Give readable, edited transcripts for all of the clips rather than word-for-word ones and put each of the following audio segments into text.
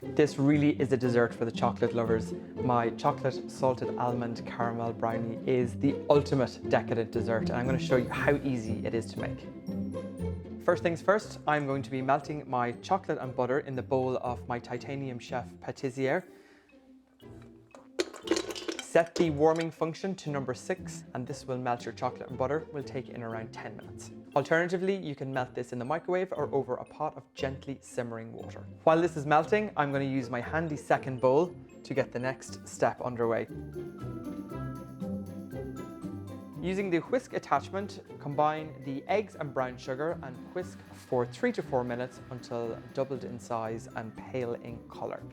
This really is a dessert for the chocolate lovers. My chocolate salted almond caramel brownie is the ultimate decadent dessert, and I'm going to show you how easy it is to make. First things first, I'm going to be melting my chocolate and butter in the bowl of my Titanium Chef Patissier. Set the warming function to number 6, and this will melt your chocolate and butter. Will take in around 10 minutes. Alternatively, you can melt this in the microwave or over a pot of gently simmering water. While this is melting, I'm going to use my handy second bowl to get the next step underway. Using the whisk attachment, combine the eggs and brown sugar and whisk for 3 to 4 minutes until doubled in size and pale in colour.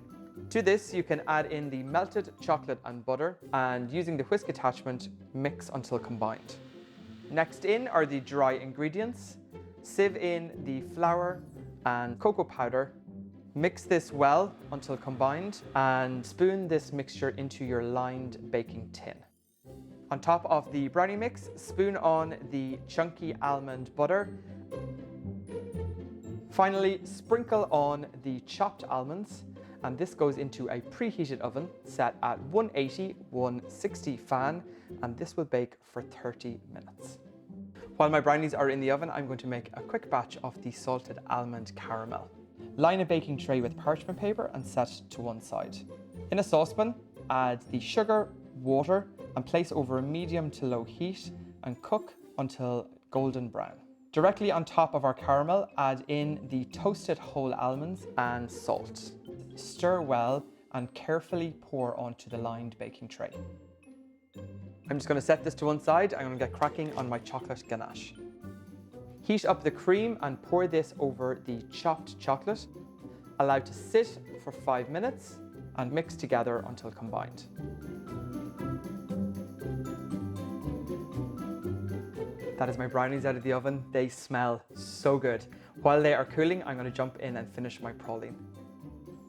To this, you can add in the melted chocolate and butter, and using the whisk attachment, mix until combined. Next in are the dry ingredients. Sieve in the flour and cocoa powder. Mix this well until combined and spoon this mixture into your lined baking tin. On top of the brownie mix, spoon on the chunky almond butter. Finally, sprinkle on the chopped almonds, and this goes into a preheated oven set at 180-160 fan, and this will bake for 30 minutes. While my brownies are in the oven, I'm going to make a quick batch of the salted almond caramel. Line a baking tray with parchment paper and set to one side. In a saucepan, add the sugar, water, and place over a medium to low heat and cook until golden brown. Directly on top of our caramel, add in the toasted whole almonds and salt. Stir well and carefully pour onto the lined baking tray. I'm just going to set this to one side. I'm going to get cracking on my chocolate ganache. Heat up the cream and pour this over the chopped chocolate. Allow to sit for 5 minutes and mix together until combined. That is my brownies out of the oven. They smell so good. While they are cooling, I'm going to jump in and finish my praline.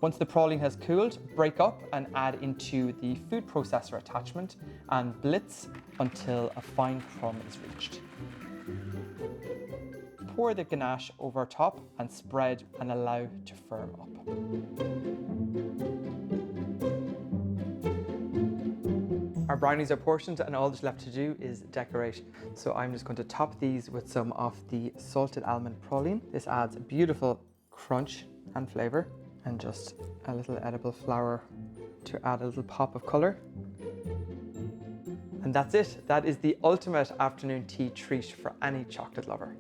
Once the praline has cooled, break up and add into the food processor attachment and blitz until a fine crumb is reached. Pour the ganache over top and spread and allow to firm up. Our brownies are portioned and all that's left to do is decorate. So I'm just going to top these with some of the salted almond praline. This adds a beautiful crunch and flavour, and just a little edible flower to add a little pop of colour. And that's it. That is the ultimate afternoon tea treat for any chocolate lover.